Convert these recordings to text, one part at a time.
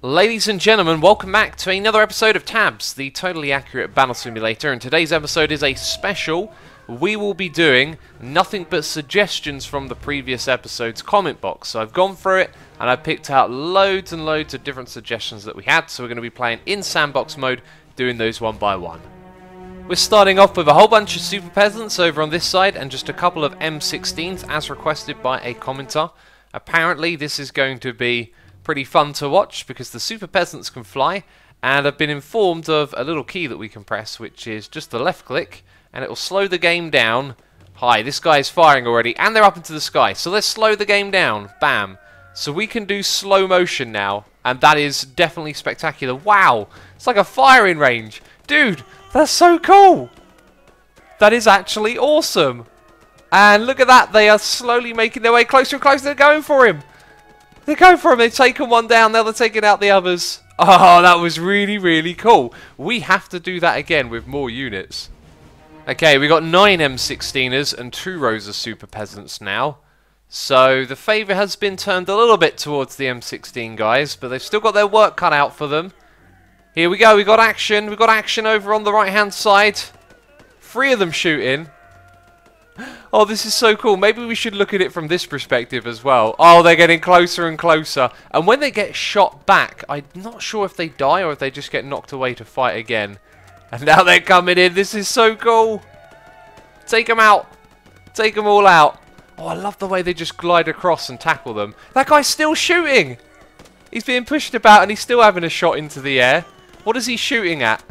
Ladies and gentlemen, welcome back to another episode of Tabs, the totally accurate battle simulator, and today's episode is a special. We will be doing nothing but suggestions from the previous episode's comment box. So I've gone through it and I've picked out loads and loads of different suggestions that we had, so we're going to be playing in sandbox mode, doing those one by one. We're starting off with a whole bunch of super peasants over on this side and just a couple of M16s as requested by a commenter. Apparently this is going to be pretty fun to watch because the super peasants can fly, and I've been informed of a little key that we can press, which is just the left click, and it will slow the game down. Hi, this guy is firing already, and they're up into the sky, so let's slow the game down. Bam. So we can do slow motion now, and that is definitely spectacular. Wow, it's like a firing range. Dude, that's so cool. That is actually awesome. And look at that, they are slowly making their way closer and closer. They're going for him. They're going for him. They've taken one down. Now they're taking out the others. Oh, that was really, really cool. We have to do that again with more units. Okay, we got 9 M16ers and 2 rows of super peasants now. So the favour has been turned a little bit towards the M16 guys, but they've still got their work cut out for them. Here we go. We got action. We got action over on the right-hand side. 3 of them shooting. Oh, this is so cool. Maybe we should look at it from this perspective as well. Oh, they're getting closer and closer. And when they get shot back, I'm not sure if they die or if they just get knocked away to fight again. And now they're coming in. This is so cool. Take them out. Take them all out. Oh, I love the way they just glide across and tackle them. That guy's still shooting. He's being pushed about and he's still having a shot into the air. What is he shooting at?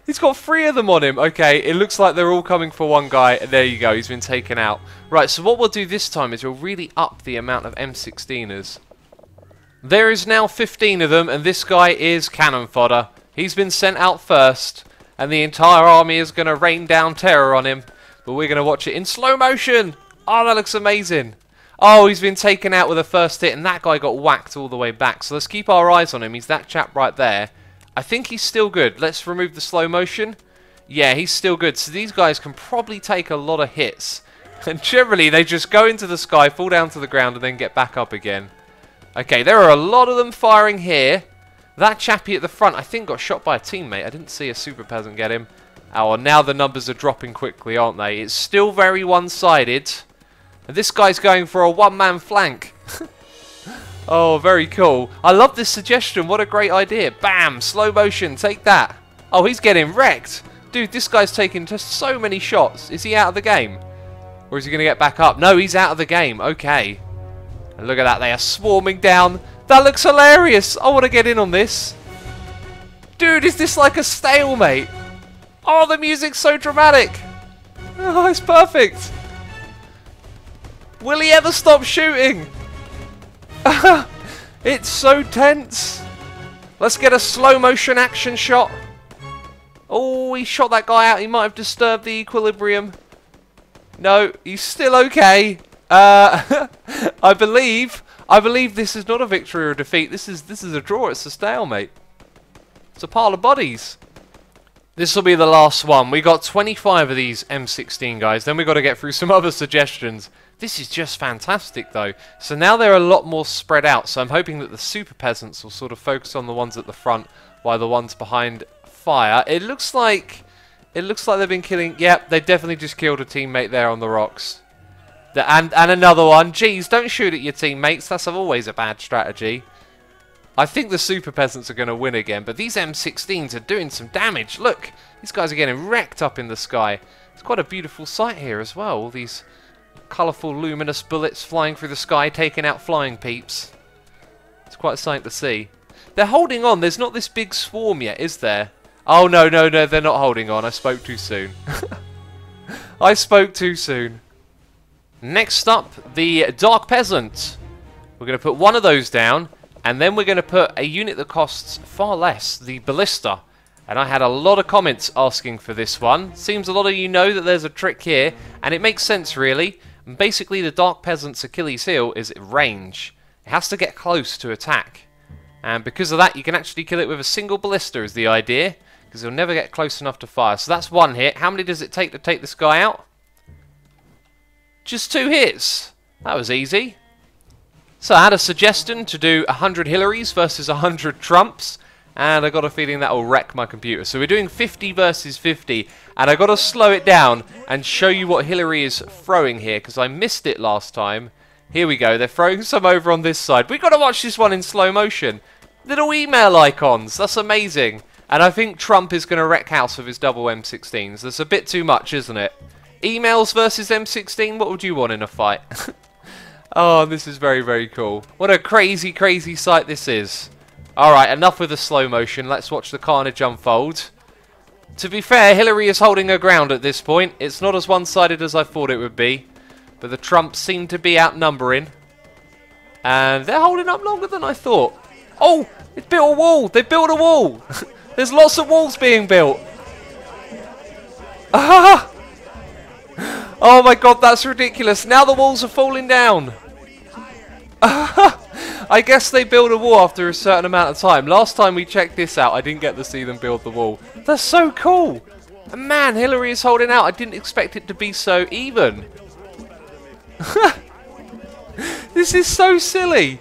He's got 3 of them on him. Okay, it looks like they're all coming for one guy. There you go, he's been taken out. Right, so what we'll do this time is we'll really up the amount of M16ers. There is now 15 of them, and this guy is cannon fodder. He's been sent out first, and the entire army is going to rain down terror on him. But we're going to watch it in slow motion. Oh, that looks amazing. Oh, he's been taken out with a first hit, and that guy got whacked all the way back. So let's keep our eyes on him. He's that chap right there. I think he's still good. Let's remove the slow motion. Yeah, he's still good. So these guys can probably take a lot of hits. And generally, they just go into the sky, fall down to the ground, and then get back up again. Okay, there are a lot of them firing here. That chappie at the front, I think, got shot by a teammate. I didn't see a super peasant get him. Oh, and now the numbers are dropping quickly, aren't they? It's still very one-sided. And this guy's going for a one-man flank. Oh, very cool. I love this suggestion. What a great idea. Bam! Slow motion. Take that. Oh, he's getting wrecked. Dude, this guy's taking just so many shots. Is he out of the game? Or is he going to get back up? No, he's out of the game. Okay. And look at that. They are swarming down. That looks hilarious. I want to get in on this. Dude, is this like a stalemate? Oh, the music's so dramatic. Oh, it's perfect. Will he ever stop shooting? It's so tense. Let's get a slow motion action shot. Oh, he shot that guy out. He might have disturbed the equilibrium. No, he's still okay. I believe this is not a victory or a defeat. This is a draw. It's a stalemate. It's a pile of bodies. This will be the last one. We got 25 of these M16 guys. Then we got to get through some other suggestions. This is just fantastic though. So now they're a lot more spread out. So I'm hoping that the super peasants will sort of focus on the ones at the front while the ones behind fire. It looks like they've been killing. Yep, they definitely just killed a teammate there on the rocks. And another one. Jeez, don't shoot at your teammates. That's always a bad strategy. I think the super peasants are going to win again, but these M16s are doing some damage. Look, these guys are getting wrecked up in the sky. It's quite a beautiful sight here as well. All these colourful, luminous bullets flying through the sky, taking out flying peeps. It's quite a sight to see. They're holding on. There's not this big swarm yet, is there? Oh, no, no, no, they're not holding on. I spoke too soon. I spoke too soon. Next up, the Dark Peasant. We're going to put one of those down. And then we're going to put a unit that costs far less, the Ballista. And I had a lot of comments asking for this one. Seems a lot of you know that there's a trick here, and it makes sense really. And basically the Dark Peasant's Achilles heel is range. It has to get close to attack. And because of that, you can actually kill it with a single Ballista is the idea, because it'll never get close enough to fire. So that's one hit. How many does it take to take this guy out? Just 2 hits. That was easy. So I had a suggestion to do 100 Hillarys versus 100 Trumps, and I got a feeling that will wreck my computer. So we're doing 50 versus 50, and I got to slow it down and show you what Hillary is throwing here, because I missed it last time. Here we go, they're throwing some over on this side. We've got to watch this one in slow motion. Little email icons, that's amazing. And I think Trump is going to wreck house with his double M16s. That's a bit too much, isn't it? Emails versus M16, what would you want in a fight? Oh, this is very, very cool. What a crazy, crazy sight this is. Alright, enough with the slow motion. Let's watch the carnage unfold. To be fair, Hillary is holding her ground at this point. It's not as one-sided as I thought it would be. But the Trumps seem to be outnumbering. And they're holding up longer than I thought. Oh, it built a wall. They built a wall. There's lots of walls being built. Ah! Oh my god, that's ridiculous. Now the walls are falling down. I guess they build a wall after a certain amount of time. Last time we checked this out, I didn't get to see them build the wall. That's so cool. And man, Hillary is holding out. I didn't expect it to be so even. This is so silly.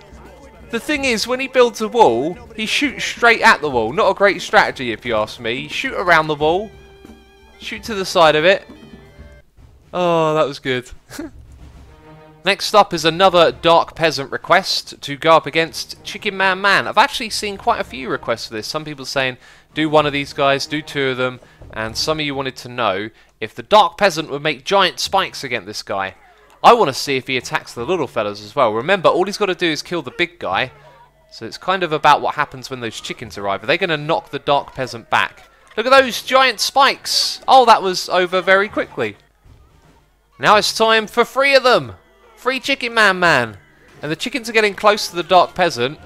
The thing is, when he builds a wall, he shoots straight at the wall. Not a great strategy, if you ask me. Shoot around the wall. Shoot to the side of it. Oh, that was good. Next up is another Dark Peasant request to go up against Chicken Man Man. I've actually seen quite a few requests for this. Some people saying, do one of these guys, do two of them. And some of you wanted to know if the Dark Peasant would make giant spikes against this guy. I want to see if he attacks the little fellas as well. Remember, all he's got to do is kill the big guy. So it's kind of about what happens when those chickens arrive. Are they going to knock the Dark Peasant back? Look at those giant spikes. Oh, that was over very quickly. Now it's time for 3 of them. 3 Chicken Man Man. And the chickens are getting close to the Dark Peasant.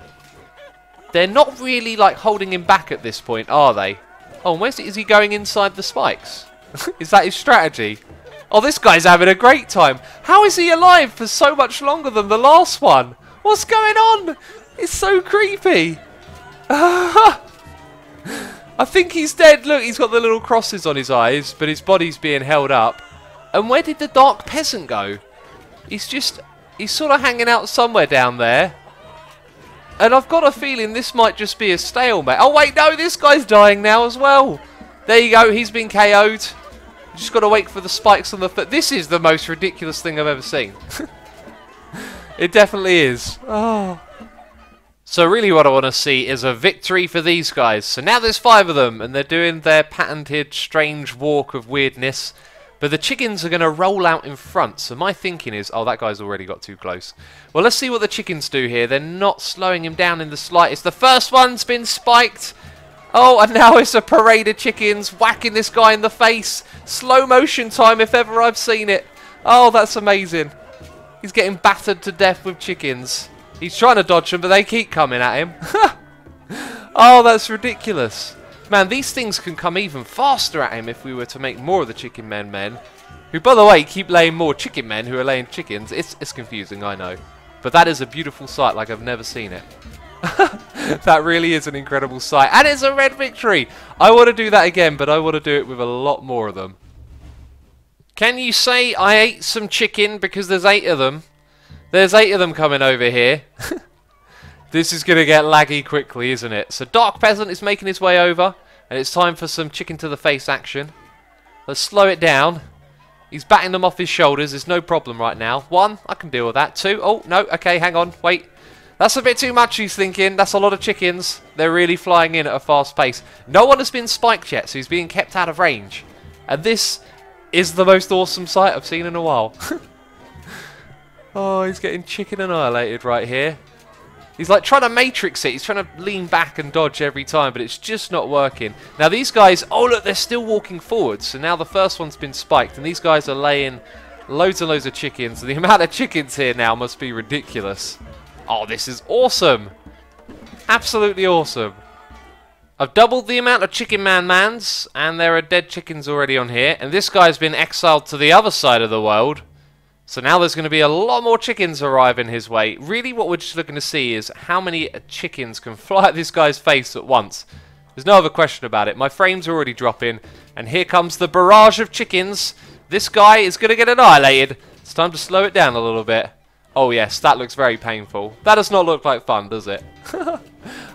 They're not really like holding him back at this point, are they? Oh, is he going inside the spikes? Is that his strategy? Oh, this guy's having a great time. How is he alive for so much longer than the last one? What's going on? It's so creepy. I think he's dead. Look, he's got the little crosses on his eyes, but his body's being held up. And where did the Dark Peasant go? He's sort of hanging out somewhere down there. And I've got a feeling this might just be a stalemate. Oh wait, no, this guy's dying now as well. There you go, he's been KO'd. Just got to wait for the spikes on the foot. This is the most ridiculous thing I've ever seen. It definitely is. Oh. So really what I want to see is a victory for these guys. So now there's 5 of them, and they're doing their patented strange walk of weirdness. But the chickens are going to roll out in front. So my thinking is... Oh, that guy's already got too close. Well, let's see what the chickens do here. They're not slowing him down in the slightest. The first one's been spiked. Oh, and now it's a parade of chickens whacking this guy in the face. Slow motion time if ever I've seen it. Oh, that's amazing. He's getting battered to death with chickens. He's trying to dodge them, but they keep coming at him. Oh, that's ridiculous. Man, these things can come even faster at him if we were to make more of the Chicken Men. Who, by the way, keep laying more chicken men who are laying chickens. It's confusing, I know. But that is a beautiful sight like I've never seen it. That really is an incredible sight. And it's a red victory. I want to do that again, but I want to do it with a lot more of them. Can you say I ate some chicken because there's 8 of them? There's 8 of them coming over here. This is going to get laggy quickly, isn't it? So Dark Peasant is making his way over. And it's time for some chicken to the face action. Let's slow it down. He's batting them off his shoulders. There's no problem right now. 1, I can deal with that. 2, oh, no, okay, hang on, wait. That's a bit too much, he's thinking. That's a lot of chickens. They're really flying in at a fast pace. No one has been spiked yet, so he's being kept out of range. And this is the most awesome sight I've seen in a while. Oh, he's getting chicken annihilated right here. He's like trying to matrix it. He's trying to lean back and dodge every time, but it's just not working. Now these guys, oh look, they're still walking forward. So now the first one's been spiked, and these guys are laying loads and loads of chickens. The amount of chickens here now must be ridiculous. Oh, this is awesome. Absolutely awesome. I've doubled the amount of Chicken Man-Mans, and there are dead chickens already on here. And this guy's been exiled to the other side of the world. So now there's going to be a lot more chickens arriving his way. Really what we're just looking to see is how many chickens can fly at this guy's face at once. There's no other question about it. My frames are already dropping. And here comes the barrage of chickens. This guy is going to get annihilated. It's time to slow it down a little bit. Oh yes, that looks very painful. That does not look like fun, does it?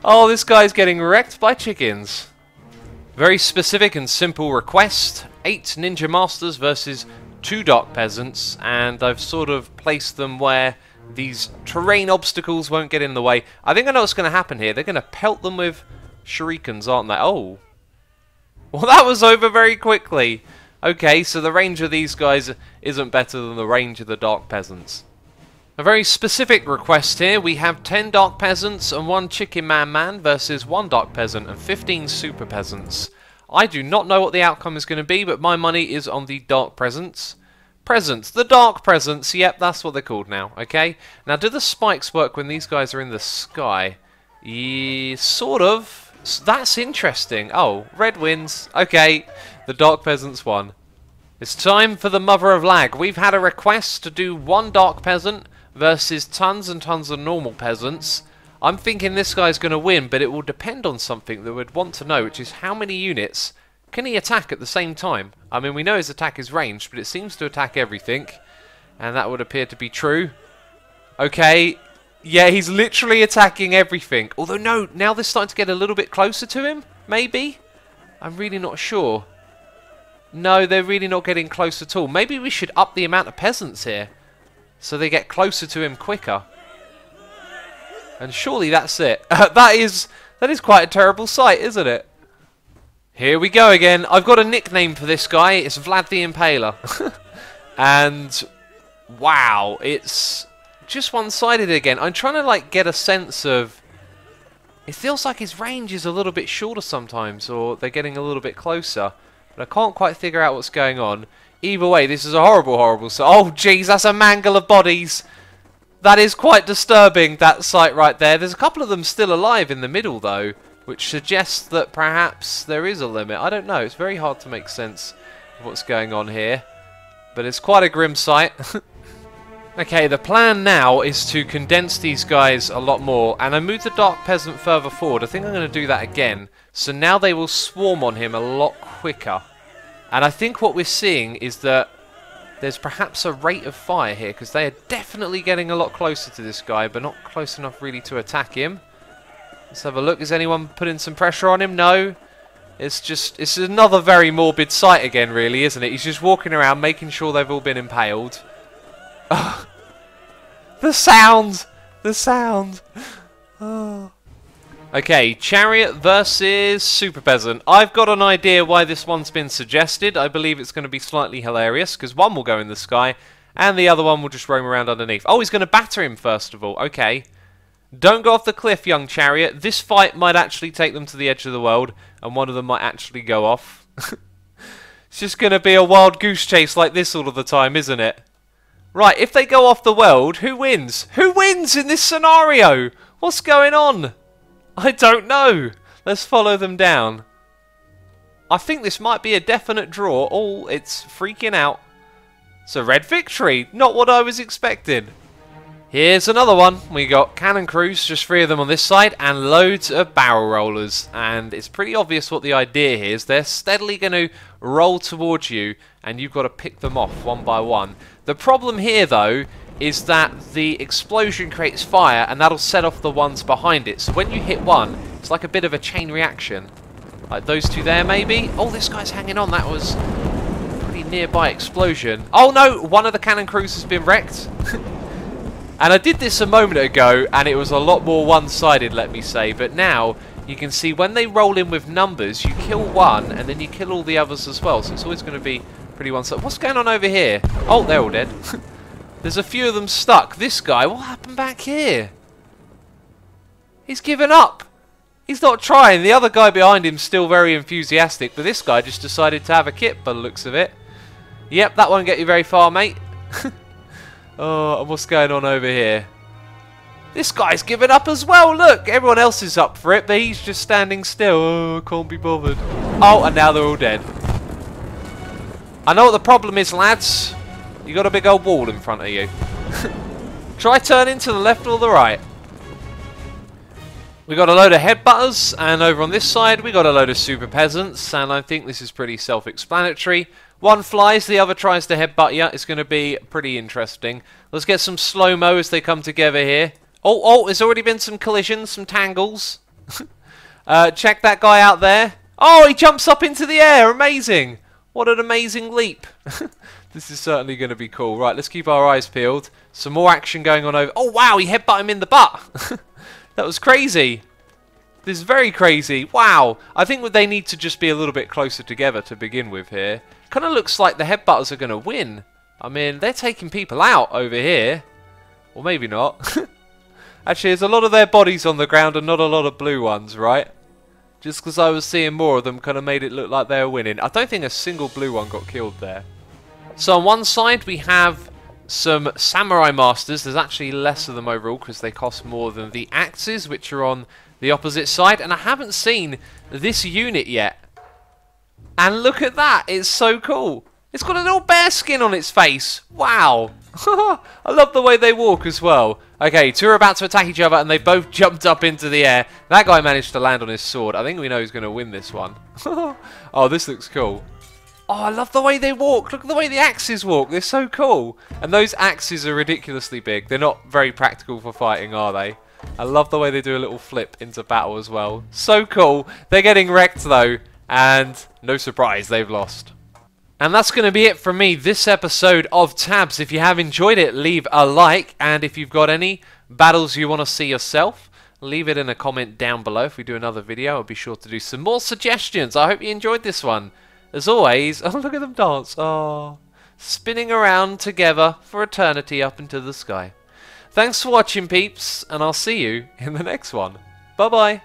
Oh, this guy's getting wrecked by chickens. Very specific and simple request. 8 Ninja Masters versus 2 Dark Peasants, and I've sort of placed them where these terrain obstacles won't get in the way. I think I know what's going to happen here. They're going to pelt them with shurikens, aren't they? Oh. Well, that was over very quickly. Okay, so the range of these guys isn't better than the range of the Dark Peasants. A very specific request here. We have 10 Dark Peasants and 1 Chicken Man versus 1 Dark Peasant and 15 Super Peasants. I do not know what the outcome is going to be, but my money is on the Dark Peasants. The Dark Peasants, yep, that's what they're called now, okay? Now, do the spikes work when these guys are in the sky? Yeah, sort of. That's interesting. Oh, red wins. Okay, the Dark Peasants won. It's time for the mother of lag. We've had a request to do 1 Dark Peasant versus tons and tons of normal peasants. I'm thinking this guy's going to win, but it will depend on something that we'd want to know, which is how many units can he attack at the same time? I mean, we know his attack is ranged, but it seems to attack everything, and that would appear to be true. Okay, yeah, he's literally attacking everything. Although, no, now they're starting to get a little bit closer to him, maybe? I'm really not sure. No, they're really not getting close at all. Maybe we should up the amount of peasants here, so they get closer to him quicker. And surely that's it. That is quite a terrible sight, isn't it? Here we go again. I've got a nickname for this guy. It's Vlad the Impaler. And wow, it's just one-sided again. I'm trying to like get a sense of... It feels like his range is a little bit shorter sometimes, or they're getting a little bit closer. But I can't quite figure out what's going on. Either way, this is a horrible, horrible sight. Oh, jeez, that's a mangle of bodies. That is quite disturbing, that sight right there. There's a couple of them still alive in the middle, though, which suggests that perhaps there is a limit. I don't know. It's very hard to make sense of what's going on here. But it's quite a grim sight. Okay, the plan now is to condense these guys a lot more. And I moved the Dark Peasant further forward. I think I'm going to do that again. So now they will swarm on him a lot quicker. And I think what we're seeing is that there's perhaps a rate of fire here, because they are definitely getting a lot closer to this guy, but not close enough really to attack him. Let's have a look. Is anyone putting some pressure on him? No. It's another very morbid sight again, really, isn't it? He's just walking around making sure they've all been impaled. Oh, the sound! The sound! Oh. Okay, Chariot versus Super Peasant. I've got an idea why this one's been suggested. I believe it's going to be slightly hilarious, because one will go in the sky, and the other one will just roam around underneath. Oh, he's going to batter him first of all. Okay. Don't go off the cliff, young Chariot. This fight might actually take them to the edge of the world, and one of them might actually go off. It's just going to be a wild goose chase like this all of the time, isn't it? Right, if they go off the world, who wins? Who wins in this scenario? What's going on? I don't know. Let's follow them down. I think this might be a definite draw. Oh, it's freaking out. It's a red victory. Not what I was expecting. Here's another one. We got cannon crews, just 3 of them on this side, and loads of barrel rollers. And it's pretty obvious what the idea here is. They're steadily going to roll towards you, and you've got to pick them off one by one. The problem here, though, is that the explosion creates fire, and that'll set off the ones behind it. So when you hit one, it's like a bit of a chain reaction. Like those 2 there, maybe? Oh, this guy's hanging on. That was a pretty nearby explosion. Oh, no! One of the cannon crews has been wrecked. And I did this a moment ago, and it was a lot more one-sided, let me say. But now, you can see when they roll in with numbers, you kill one, and then you kill all the others as well. So it's always going to be pretty one-sided. What's going on over here? Oh, they're all dead. There's a few of them stuck. This guy, what happened back here? He's given up. He's not trying. The other guy behind him's still very enthusiastic, but this guy just decided to have a kip by the looks of it. Yep, that won't get you very far, mate. Oh, and what's going on over here? This guy's given up as well. Look, everyone else is up for it, but he's just standing still. Oh, can't be bothered. Oh, and now they're all dead. I know what the problem is, lads. You got a big old wall in front of you. Try turning to the left or the right. We got a load of headbutters, and over on this side we got a load of super peasants, and I think this is pretty self-explanatory. One flies, the other tries to headbutt you. It's going to be pretty interesting. Let's get some slow-mo as they come together here. Oh, there's already been some collisions, some tangles. Check that guy out there. Oh, he jumps up into the air. Amazing. What an amazing leap. This is certainly going to be cool. Right, let's keep our eyes peeled. Some more action going on over... Oh, wow, he headbutted him in the butt. That was crazy. This is very crazy. Wow. I think they need to just be a little bit closer together to begin with here. Kind of looks like the headbutters are going to win. I mean, they're taking people out over here. Or maybe not. Actually, there's a lot of their bodies on the ground and not a lot of blue ones, right? Just because I was seeing more of them kind of made it look like they were winning. I don't think a single blue one got killed there. So on one side we have some Samurai Masters. There's actually less of them overall because they cost more than the axes, which are on the opposite side. And I haven't seen this unit yet. And look at that. It's so cool. It's got a little bear skin on its face. Wow. I love the way they walk as well. Okay, two are about to attack each other and they both jumped up into the air. That guy managed to land on his sword. I think we know who's going to win this one. Oh, this looks cool. Oh, I love the way they walk. Look at the way the axes walk. They're so cool. And those axes are ridiculously big. They're not very practical for fighting, are they? I love the way they do a little flip into battle as well. So cool. They're getting wrecked though. And no surprise, they've lost. And that's going to be it from me this episode of Tabs. If you have enjoyed it, leave a like. And if you've got any battles you want to see yourself, leave it in a comment down below. If we do another video, I'll be sure to do some more suggestions. I hope you enjoyed this one. As always, oh, look at them dance. Oh, spinning around together for eternity up into the sky. Thanks for watching, peeps, and I'll see you in the next one. Bye-bye.